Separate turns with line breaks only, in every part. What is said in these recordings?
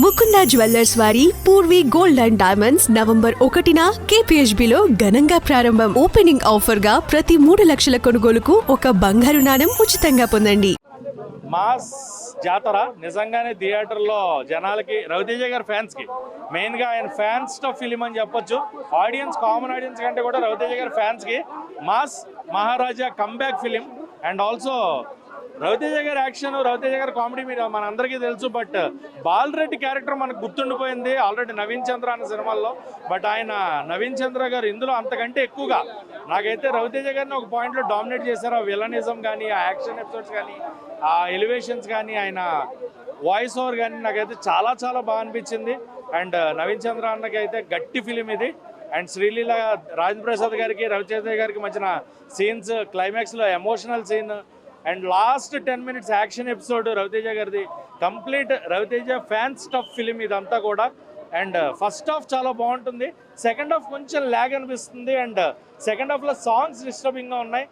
Mukunda jewellers వారి Poorvi gold and diamonds November 1న KPHBలో ఘనంగా ప్రారంభం. ఓపెనింగ్ ఆఫర్ గా ప్రతి 3 లక్షల కొనుగోలుకు ఒక బంగారు నాణెం ఉచితంగా పొందండి.
మాస్ జాతర నిజంగానే థియేటర్లో జనాలకి, రవితేజ గారి ఫ్యాన్స్కి మెయిన్గా ఆయన ఫ్యాన్స్ ఆఫ్ ఫిలిం అని చెప్పొచ్చు. ఆడియన్స్, కామన్ ఆడియన్స్ కంటే కూడా రవితేజ గారి ఫ్యాన్స్కి mass Maharaja comeback film. And also Ravi Teja గారి యాక్షన్, రవితేజ గారి కామెడీ మీద మన అందరికీ తెలుసు. బట్ బాలరెడ్డి క్యారెక్టర్ మనకు గుర్తుండిపోయింది ఆల్రెడీ నవీన్ చంద్ర అన్న సినిమాల్లో. బట్ ఆయన నవీన్ చంద్ర గారు ఇందులో అంతకంటే ఎక్కువగా నాకైతే రవితేజ గారిని ఒక పాయింట్లో డామినేట్ చేశారు. ఆ విలనిజం కానీ, ఆ యాక్షన్ ఎపిసోడ్స్ కానీ, ఆ ఎలివేషన్స్ కానీ, ఆయన వాయిస్ ఓవర్ కానీ నాకైతే చాలా చాలా బాగా అనిపించింది. అండ్ నవీన్ చంద్ర అన్నకి అయితే గట్టి ఫిలిం ఇది. అండ్ శ్రీలీల, రాజేంద్ర ప్రసాద్ గారికి, రవితేజ గారికి మధ్యన సీన్స్, క్లైమాక్స్లో emotional scene and last 10 minutes action episode Raviteja గారిది. Complete Raviteja fan stuff film ఇదంతా కూడా. అండ్ ఫస్ట్ హాఫ్ చాలా బాగుంటుంది, సెకండ్ హాఫ్ కొంచెం ల్యాగ్ అనిపిస్తుంది. అండ్ సెకండ్ హాఫ్లో సాంగ్స్ డిస్టర్బింగ్గా ఉన్నాయి.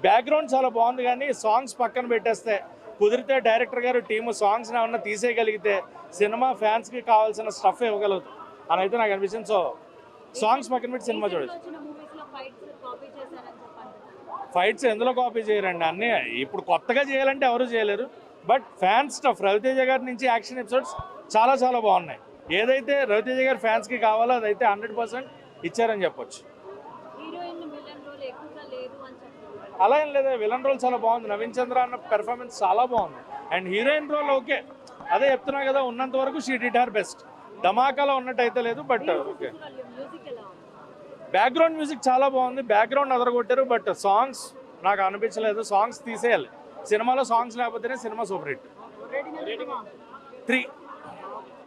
బ్యాక్గ్రౌండ్ చాలా బాగుంది, కానీ సాంగ్స్ పక్కన పెట్టేస్తే, కుదిరితే డైరెక్టర్ గారు టీము సాంగ్స్ని ఏమన్నా తీసేయగలిగితే సినిమా ఫ్యాన్స్కి కావాల్సిన స్టఫ్ ఇవ్వగలుగుతుంది అని అయితే నాకు అనిపించింది. సో సాంగ్స్ పక్కన పెట్టి సినిమా చూడొచ్చు. ఫైట్స్ ఎందులో కాపీ చేయరండి, అన్నీ ఇప్పుడు కొత్తగా చేయాలంటే ఎవరు చేయలేరు. బట్ ఫ్యాన్ స్టఫ్ రవితేజ గారి నుంచి యాక్షన్ ఎపిసోడ్స్ చాలా చాలా బాగున్నాయి. ఏదైతే రవితేజ గారి ఫ్యాన్స్కి కావాలో అదైతే 100% ఇచ్చారని చెప్పొచ్చు. అలా ఏం లేదా, విలన్ రోల్ చాలా బాగుంది. నవీన్ చంద్ర అన్న పెర్ఫార్మెన్స్ చాలా బాగుంది. అండ్ హీరోయిన్ రోల్ ఓకే, అదే చెప్తున్నా కదా, ఉన్నంత వరకు షీ డిడ్ హర్ బెస్ట్. ధమాకాలో ఉన్నట్టు అయితే లేదు, బట్ ఓకే. బ్యాక్గ్రౌండ్ మ్యూజిక్ చాలా బాగుంది, బ్యాక్గ్రౌండ్ అదరగొట్టారు. బట్ సాంగ్స్ నాకు అనిపించలేదు, సాంగ్స్ తీసేయాలి. సినిమాలో సాంగ్స్ లేకపోతేనే cinema super hit. 3.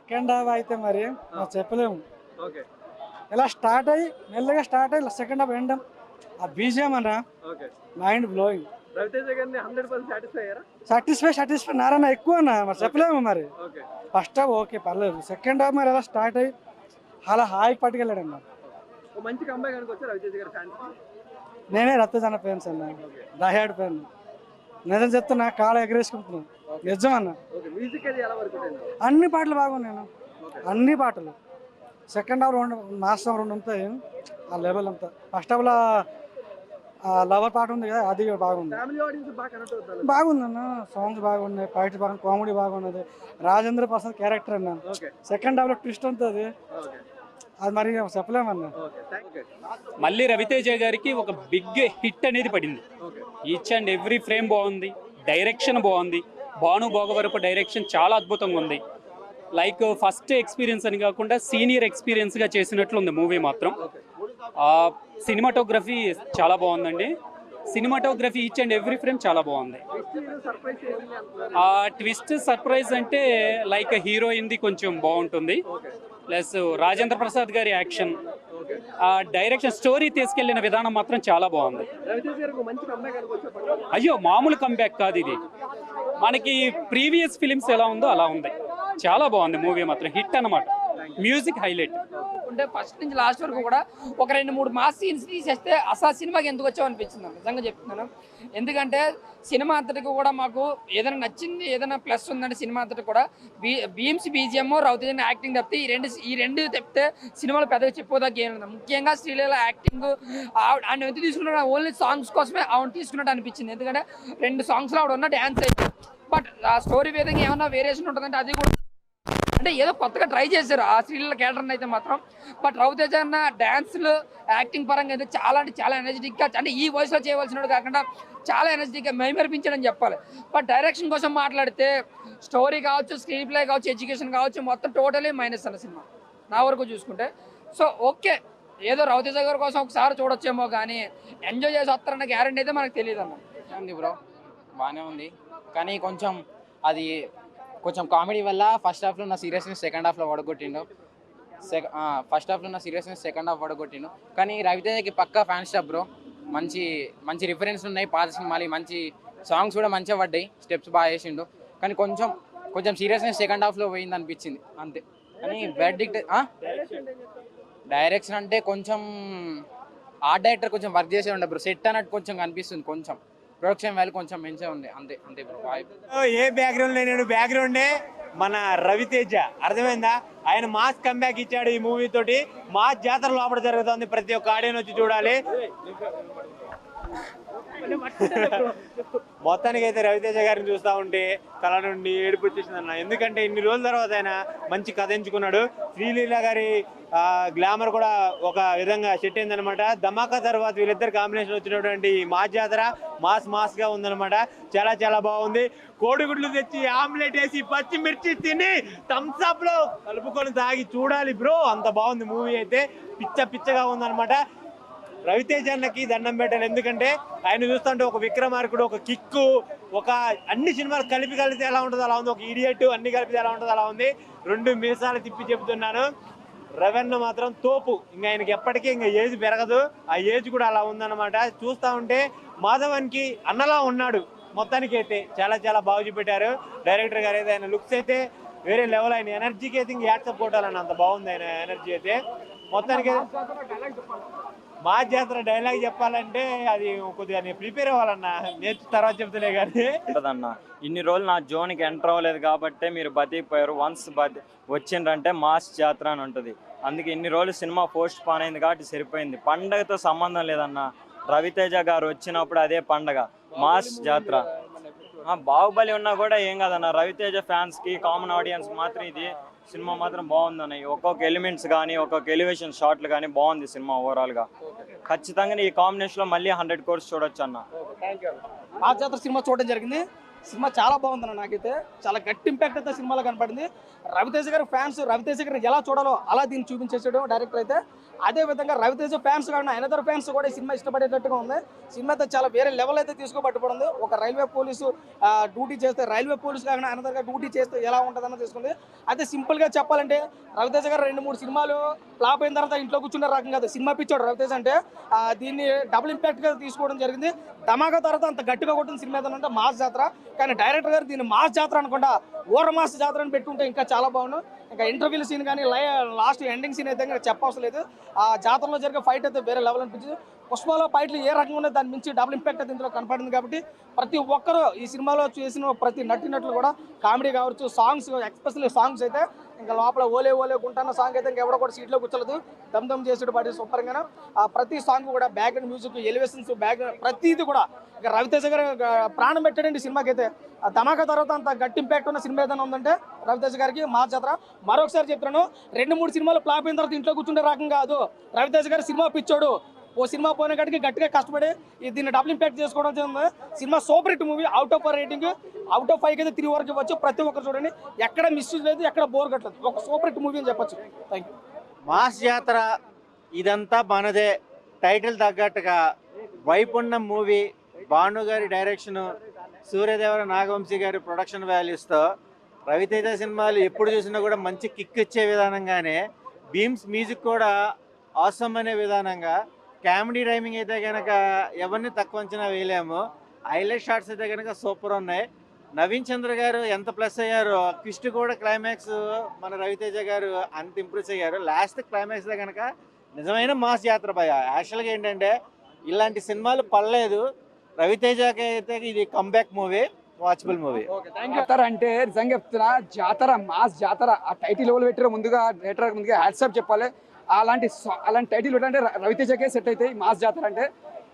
Second half అయితే మరి చెప్పలేము. ఇలా స్టార్ట్ అయ్యి మెల్లగా స్టార్ట్ అయ్యి సెకండ్ హాఫ్ ఎండ్ ఆ బీజిఎం అన్న మైండ్ బ్లోయింగ్. సాటిస్ఫై నారాయణ ఎక్కువ అన్న, మరి చెప్పలేము. మరి ఫస్ట్ హాఫ్ ఓకే పర్లేదు, సెకండ్ హాఫ్ మరి ఎలా స్టార్ట్ అయ్యి అలా హాయి పట్టుకెళ్ళాడు అన్న.
మంచి కంబ్యాక్ అనుకోవచ్చు రవితేజ గారి ఫ్యాన్స్.
నేనే రత్తజన ఫ్యాన్స్ అన్న, దహ్యాడ్ ఫ్యాన్. నిజం చెప్తున్నా, కాళ్ళ ఎగరేసుకుంటున్నాను, నిజం అన్న. అన్ని పాటలు బాగున్నాయి, అన్ని పాటలు. సెకండ్ హాఫ్ 2 మాసం 2 ఉంటాయి ఆ లెవెల్ అంతా. ఫస్ట్ హాఫ్లో లవర్ పాట ఉంది కదా, అది బాగుంది. బాగుంది అన్న, సాంగ్స్ బాగున్నాయి, ఫైట్స్ బాగున్నాయి, కామెడీ బాగున్నది. రాజేంద్ర ప్రసాద్ క్యారెక్టర్ అన్న సెకండ్ హాఫ్లో ట్విస్ట్ ఉంటుంది, అది మరి చెప్పలేమన్నా.
మళ్ళీ రవితేజ గారికి ఒక బిగ్ హిట్ అనేది పడింది. ఈచ్ అండ్ ఎవ్రీ ఫ్రేమ్ బాగుంది, డైరెక్షన్ బాగుంది. భాను భోగవరపు డైరెక్షన్ చాలా అద్భుతంగా ఉంది. లైక్ ఫస్ట్ ఎక్స్పీరియన్స్ అని కాకుండా సీనియర్ ఎక్స్పీరియన్స్గా చేసినట్లు ఉంది మూవీ మాత్రం. సినిమాటోగ్రఫీ చాలా బాగుందండి. Cinematography each and every frame చాలా బాగుంది. ఆ ట్విస్ట్ సర్ప్రైజ్ అంటే లైక్ హీరోయిన్ది కొంచెం బాగుంటుంది, ప్లస్ రాజేంద్ర ప్రసాద్ గారి యాక్షన్, ఆ డైరెక్షన్, స్టోరీ తీసుకెళ్లిన విధానం మాత్రం చాలా బాగుంది. అయ్యో మామూలు కంబ్యాక్ కాదు ఇది. మనకి ప్రీవియస్ ఫిలిమ్స్ ఎలా ఉందో అలా ఉంది. చాలా బాగుంది మూవీ మాత్రం, హిట్ అన్నమాట. Music highlight.
అంటే ఫస్ట్ నుంచి లాస్ట్ వరకు కూడా ఒక 2-3 మాస్ సీన్స్ తీసేస్తే అసలు సినిమాకి ఎందుకు వచ్చావు అనిపించింది, నిజంగా చెప్తున్నాను. ఎందుకంటే సినిమా అంతటికి కూడా మాకు ఏదైనా నచ్చింది, ఏదైనా ప్లస్ ఉందంటే సినిమా అంతటి కూడా బీఎంసీ బీజిఎం, రవితేజ యాక్టింగ్ తప్పితే ఈ రెండు తప్పితే సినిమాలో పెద్దగా చెప్పోదాకా ఏం లేదు. ముఖ్యంగా శ్రీలీల యాక్టింగ్, ఆయన ఎంత తీసుకున్నా ఓన్లీ సాంగ్స్ కోసమే ఆవిడ తీసుకున్నట్టు అనిపించింది. ఎందుకంటే 2 సాంగ్స్లో ఆవిడ ఉన్న డ్యాన్స్ అయితే, బట్ ఆ స్టోరీ విధంగా ఏమన్నా వేరియేషన్ ఉంటుందంటే అది కూడా అంటే ఏదో కొత్తగా ట్రై చేశారు ఆ శ్రీలీల క్యారెక్టర్ని అయితే మాత్రం. బట్ రవితేజ అన్న డ్యాన్స్లు, యాక్టింగ్ పరంగా అయితే చాలా అంటే చాలా ఎనర్జెటిక్గా, అంటే ఈ వయసులో చేయవలసినట్టు కాకుండా చాలా ఎనర్జెటిక్గా మైమరిపించడని చెప్పాలి. బట్ డైరెక్షన్ కోసం మాట్లాడితే స్టోరీ కావచ్చు, స్క్రీన్ ప్లే కావచ్చు, ఎడ్యుకేషన్ కావచ్చు, మొత్తం టోటలీ మైనస్ అన్న సినిమా నా వరకు చూసుకుంటే. సో ఓకే, ఏదో రవితేజ గారి కోసం ఒకసారి చూడొచ్చేమో, కానీ ఎంజాయ్ చేసి వస్తారన్న గ్యారెంటీ అయితే మనకు తెలియదు అన్న.
ఉంది బ్రో, బాగానే ఉంది, కానీ కొంచెం కామెడీ వల్ల ఫస్ట్ హాఫ్లో ఉన్న సీరియస్నెస్ సెకండ్ హాఫ్లో వడగొట్టిండు. ఫస్ట్ హాఫ్లో ఉన్న సీరియస్నెస్ సెకండ్ హాఫ్ వడగొట్టిండు. కానీ రవితేజకి పక్కా ఫ్యాన్ స్టాప్ బ్రో. మంచి రిఫరెన్స్ ఉన్నాయి పాత సినిమాలు, మంచి సాంగ్స్ కూడా మంచిగా పడ్డాయి, స్టెప్స్ బాగా వేసిండు. కానీ కొంచెం సీరియస్నెస్ సెకండ్ హాఫ్లో పోయింది అనిపించింది అంతే. కానీ వెర్డిక్ట్ డైరెక్షన్ అంటే కొంచెం ఆర్ట్ డైరెక్టర్ కొంచెం వర్క్ చేసే ఉండే బ్రో. సెట్ అన్నట్టు కొంచెం కనిపిస్తుంది, కొంచెం ప్రొడక్షన్ వాల్యూ కొంచెం మంచిగా ఉంది, అంతే బ్రో.
ఏ బ్యాక్గ్రౌండ్ లేనాడు, బ్యాక్గ్రౌండే మన రవితేజ, అర్థమైందా? ఆయన మాస్ కంబ్యాక్ ఇచ్చాడు ఈ మూవీ తోటి. మాస్ జాతర లోపల జరుగుతుంది, ప్రతి ఒక్క ఆడియన్ వచ్చి చూడాలి. మొత్తానికి అయితే రవితేజ గారిని చూస్తూ ఉంటే కళ నుండి ఏడుపు వచ్చేసిందన్న. ఎందుకంటే ఇన్ని రోజుల తర్వాత ఆయన మంచి కథ ఎంచుకున్నాడు. శ్రీలీల గారి గ్లామర్ కూడా ఒక విధంగా సెట్ అయిందనమాట. ధమాకా తర్వాత వీళ్ళిద్దరు కాంబినేషన్ వచ్చినటువంటి ఈ మాస్ జాతర మాస్ గా ఉందనమాట. చాలా చాలా బాగుంది. కోడిగుడ్లు తెచ్చి ఆమ్లెట్ వేసి పచ్చిమిర్చి తిని థమ్స్ అప్ లో కలుపుకొని తాగి చూడాలి బ్రో, అంత బాగుంది మూవీ అయితే. పిచ్చగా ఉందనమాట. రవితేజ అన్నకి దండం పెట్టాలి. ఎందుకంటే ఆయన చూస్తుంటే ఒక విక్రమార్కుడు, ఒక కిక్కు, ఒక అన్ని సినిమాలు కలిపితే ఎలా ఉంటుందో అలా ఉంది. ఒక ఇడియట్ అన్ని కలిపితే ఎలా ఉంటుందో అలా ఉంది. 2 మీసాలు తిప్పి చెబుతున్నాను. రవెన్న మాత్రం తోపు. ఇంకా ఆయనకి ఎప్పటికీ ఇంకా ఏజ్ పెరగదు. ఆ ఏజ్ కూడా అలా ఉందన్నమాట. చూస్తూ ఉంటే మాధవన్కి అన్నలా ఉన్నాడు. మొత్తానికి అయితే చాలా చాలా బాగా చూపెట్టారు డైరెక్టర్ గారు అయితే. ఆయన లుక్స్ అయితే వేరే లెవెల్. ఆయన ఎనర్జీకి అయితే ఇంక యాక్సెప్ట్ కొట్టాలన్న, అంత బాగుంది ఆయన ఎనర్జీ అయితే. మొత్తానికి మాస్ జాతర డైలాగ్ చెప్పాలంటే అది కొద్దిగా నేను ప్రిపేర్ అవ్వాలన్నా, నేర్చు తర్వాత చెప్తలే కానీ
అన్న. ఇన్ని రోజులు నా జోన్కి ఎంటర్ అవ్వలేదు కాబట్టి మీరు బతికిపోయారు. వన్స్ వచ్చిండ్రంటే మాస్ జాతర అని ఉంటుంది. అందుకే ఇన్ని రోజులు సినిమా పోస్ట్ పోన్ అయింది కాబట్టి సరిపోయింది. పండగతో సంబంధం లేదన్న. రవితేజ గారు వచ్చినప్పుడు అదే పండగ, మాస్ జాతర. బాహుబలి ఉన్నా కూడా ఏం కాదన్న. రవితేజ ఫ్యాన్స్కి, కామన్ ఆడియన్స్ మాత్రం ఇది సినిమా మాత్రం బాగుందన్న. ఒక్కొక్క ఎలిమెంట్స్ కానీ, ఒక్కొక్క ఎలివేషన్ షాట్లు కానీ బాగుంది సినిమా ఓవరాల్గా. ఖచ్చితంగా ఈ కాంబినేషన్లో మళ్ళీ 100 crores చూడొచ్చు అన్న.
మాస్ జాతర సినిమా చూడడం జరిగింది. సినిమా చాలా బాగుందన్న. నాకైతే చాలా గట్టి ఇంపాక్ట్ అయితే సినిమాలో కనపడింది. రవితేజ గారి ఫ్యాన్స్ రవితేజ గారిని ఎలా చూడాలో అలా దీన్ని చూపించేసాడు డైరెక్టర్ అయితే. అదే విధంగా రవితేజ ఫ్యాన్స్ కాకుండా అనదర్ ఫ్యాన్స్ కూడా ఈ సినిమా ఇష్టపడేటట్టుగా ఉంది. సినిమా అయితే చాలా వేరే లెవెల్ అయితే తీసుకోబట్టుబడింది. ఒక రైల్వే పోలీసు డ్యూటీ చేస్తే, రైల్వే పోలీసు కాకుండా అనదర్గా డ్యూటీ చేస్తే ఎలా ఉంటుందన్న తీసుకుంది. అయితే సింపుల్గా చెప్పాలంటే రవితేజ గారు 2-3 సినిమాలు ఫ్లాప్ అయిన తర్వాత ఇంట్లో కూర్చునే రకం కాదు. సినిమా పిచ్చాడు రవితేజ అంటే. దీన్ని డబుల్ ఇంపాక్ట్గా తీసుకోవడం జరిగింది. ధమాకా తర్వాత అంత గట్టిగా కొట్టిన సినిమా ఏదంటే మాస్ జాతర. కానీ డైరెక్టర్ గారు దీన్ని మాస్ జాతర అనకుండా ఓర మాస్ జాతర అని పెట్టుకుంటే ఇంకా చాలా బాగుండు. ఇంకా ఇంటర్వ్యూల సీన్ కానీ లాస్ట్ ఎండింగ్ సీన్ అయితే చెప్పవసరం లేదు. ఆ జాతరలో జరిగే ఫైట్ అయితే వేరే లెవెల్ అనిపించింది. పుష్పలో ఫైట్లు ఏ రకంగా ఉన్నాయి దాని మించి డబుల్ ఇంపాక్ట్ అయితే ఇందులో కనపడింది. కాబట్టి ప్రతి ఒక్కరూ ఈ సినిమాలో చేసిన ప్రతి నటినట్లు కూడా కామెడీ కావచ్చు, సాంగ్స్ ఎక్స్పెషల్లీ సాంగ్స్ అయితే ఇంకా లోపల ఓలే గుంటన్న సాంగ్ అయితే ఇంకెవడో కూడా సీట్లో కూర్చోలేదు. దమ్ చేసేడు పాటి సూపర్గా. ప్రతి సాంగ్ కూడా బ్యాక్గ్రౌండ్ మ్యూజిక్, ఎలివేషన్స్, బ్యాక్గ్రౌండ్ ప్రతిది కూడా ఇక రవితేజ గారు ప్రాణం పెట్టాడండి సినిమాకి అయితే. ధమాకా తర్వాత అంత గట్టి ఇంపాక్ట్ ఉన్న సినిమా ఏదైనా ఉందంటే రవితేజ గారికి మాస్ జాతర. మరొకసారి చెప్తున్నాను, 2-3 సినిమాలు ఫ్లాప్ అయిన తర్వాత ఇంట్లో కూర్చుంటే రకం కాదు. రవితేజ గారు సినిమా పిచ్చోడు. ఓ సినిమా పోయిన కాడికి గట్టిగా కష్టపడి దీన్ని డబుల్ ఇంపాక్ట్ చేసుకోవడం జరిగింది. Cinema super hit movie. Out of rating out of 5 అయితే 3 వరకు ఇవ్వచ్చు. ప్రతి ఒక్కరు చూడండి, ఎక్కడ మిస్యూజ్ లేదు, ఎక్కడ బోర్ కట్టలేదు. ఒక సూపర్ హిట్ మూవీ అని చెప్పొచ్చు. Thank you.
మాస్ జాతర ఇదంతా మనదే టైటిల్ తగ్గట్టుగా వైపు ఉన్న మూవీ. భాను గారి డైరెక్షన్, సూర్యదేవర నాగవంశీ గారి ప్రొడక్షన్ వాల్యూస్తో రవితేజ సినిమాలు ఎప్పుడు చూసినా కూడా మంచి కిక్ ఇచ్చే విధానంగానే, బీమ్స్ మ్యూజిక్ కూడా ఆసమ్ అనే విధానంగా, కామెడీ టైమింగ్ అయితే కనుక ఎవరిని తక్కువ అంచనా వేయలేము. హైలైట్ షాట్స్ అయితే కనుక సూపర్ ఉన్నాయి. నవీన్ చంద్ర గారు ఎంత ప్లస్ అయ్యారో, ట్విస్ట్ కూడా క్లైమాక్స్ మన రవితేజ గారు అంత ఇంప్రెస్ అయ్యారు. లాస్ట్ క్లైమాక్స్ కనుక నిజమైన మాస్ జాతర భయ. యాక్చువల్గా ఏంటంటే ఇలాంటి సినిమాలు పడలేదు. రవితేజకి అయితే ఇది కంబ్యాక్ మూవీ, వాచబుల్ మూవీ.
జాతర అంటే నిజంగా చెప్తున్నా, జాతర మాస్ జాతర. ఆ టైటిల్ ఎవరు పెట్టారో ముందుగా డైరెక్టర్ ముందుగా హ్యాట్సాప్ చెప్పాలి. అలాంటి టైటిల్ పెట్టాలంటే రవితేజకే సెట్ అవుతాయి మాస్ జాతర అంటే.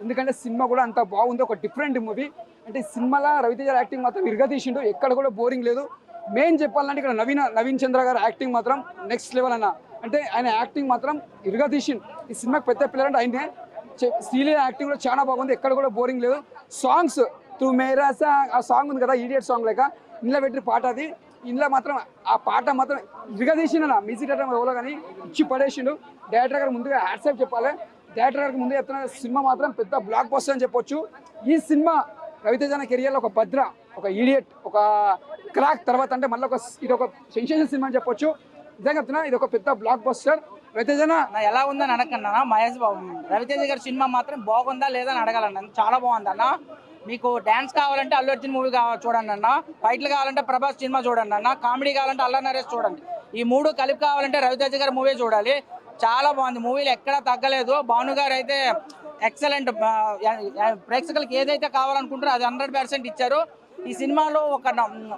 ఎందుకంటే సినిమా కూడా అంత బాగుంది, ఒక డిఫరెంట్ మూవీ. అంటే సినిమాలో రవితేజ యాక్టింగ్ మాత్రం ఇరగదీసిండు, ఎక్కడ కూడా బోరింగ్ లేదు. మెయిన్ చెప్పాలంటే ఇక్కడ నవీన్ చంద్ర గారు యాక్టింగ్ మాత్రం నెక్స్ట్ లెవెల్ అన్న. అంటే ఆయన యాక్టింగ్ మాత్రం ఇరగదీసిండు. ఈ సినిమాకి పెద్ద పిల్లలు అంటే ఆయనే. శ్రీలీల యాక్టింగ్ కూడా చాలా బాగుంది, ఎక్కడ కూడా బోరింగ్ లేదు. సాంగ్స్ తు మేరా సాంగ్, ఆ సాంగ్ ఉంది కదా ఇడియట్ సాంగ్ లేక, ఇంట్లో పెట్టి పాట అది. ఇంట్లో మాత్రం ఆ పాట మాత్రం ఇరగదీసిండు. మ్యూజిక్ డైరెక్టర్ ఎవరో కానీ ఇచ్చి పడేసిండు. డైరెక్టర్ గారు ముందుగా హ్యాట్సాప్ చెప్పాలి. డైరెక్టర్ గారికి ముందుగా చెప్తున్న సినిమా మాత్రం పెద్ద బ్లాక్ బస్టర్ అని చెప్పొచ్చు. ఈ సినిమా రవితేజ కెరియర్లో ఒక భద్ర, ఒక ఇడియట్, ఒక క్రాక్ తర్వాత అంటే మళ్ళీ ఇది ఒక సెన్సేషన్ సినిమా అని చెప్పొచ్చు. నిజంగా చెప్తున్నా, ఇది ఒక పెద్ద బ్లాక్ బస్టర్. రవితేజ
ఎలా ఉందని అడగన్నా, మహేష్ బాబు రవితేజ గారి సినిమా మాత్రం బాగుందా లేదా అని అడగాలన్న. చాలా బాగుంది అన్న. మీకు డ్యాన్స్ కావాలంటే అల్లు అర్జున్ మూవీ చూడండి అన్న, ఫైట్లు కావాలంటే ప్రభాస్ సినిమా చూడండి అన్న, కామెడీ కావాలంటే అల్లా నరేష్ చూడండి. ఈ 3 కలిపి కావాలంటే రవితేజ గారి మూవీ చూడాలి. చాలా బాగుంది, మూవీలు ఎక్కడా తగ్గలేదు. భాను గారు అయితే ఎక్సలెంట్. ప్రేక్షకులకి ఏదైతే కావాలనుకుంటారో అది 100% ఇచ్చారు. ఈ సినిమాలో ఒక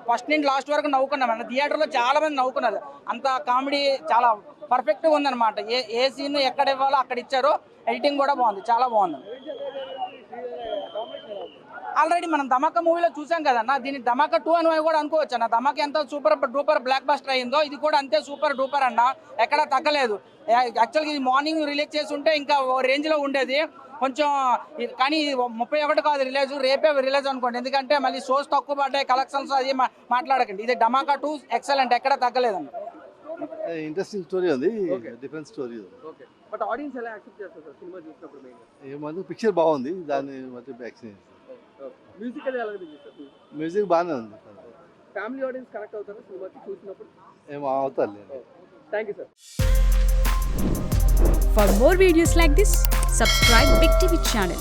ఫస్ట్ నుంచి లాస్ట్ వరకు నవ్వుకున్నాం అన్న. థియేటర్లో చాలా మంది నవ్వుకున్నారు. అంత కామెడీ చాలా పర్ఫెక్ట్గా ఉందన్నమాట. ఏ సీన్ ఎక్కడ ఇవ్వాలో అక్కడ ఇచ్చారు. ఎడిటింగ్ కూడా బాగుంది, చాలా బాగుంది. ఆల్రెడీ మనం ధమాకా మూవీలో చూసాం కదన్న, దీన్ని ధమాకా 2 అని కూడా అనుకోవచ్చు అన్న. ధమాకా ఎంత సూపర్ డూపర్ బ్లాక్ బస్టర్ అయిందో ఇది కూడా అంతే సూపర్ డూపర్ అన్న, ఎక్కడా తగ్గలేదు. యాక్చువల్గా ఇది మార్నింగ్ రిలీజ్ చేసి ఉంటే ఇంకా రేంజ్లో ఉండేది కొంచెం, కానీ 31 కాదు రిలీజ్, రేపే రిలీజ్ అనుకోండి. ఎందుకంటే మళ్ళీ షోస్ తక్కువ పడ్డాయి, కలెక్షన్స్ అది మాట్లాడకండి. ఇది ధమాకా 2 ఎక్సలెంట్, ఎక్కడ తగ్గలేదన్న.
ఇంట్రెస్టింగ్ స్టోరీ ఉంది, డిఫరెంట్ స్టోరీ ఉంది.
ఓకే, బట్ ఆడియన్స్ ఎలా యాక్సెప్ట్ చేస్తారు సార్ సినిమా చూసినప్పుడు? మెయిన్
ఏమంటే పిక్చర్ బాగుంది, దాన్ని మధ్య యాక్షన్.
మ్యూజిక్ అది ఎలా అనిపించింది?
మ్యూజిక్ బాగానే ఉంది.
ఫ్యామిలీ ఆడియన్స్ కనెక్ట్ అవుతారా సినిమాకి చూసినప్పుడు?
ఏమో అవుతారు.
Thank you sir.
For more videos like this, subscribe Big TV channel.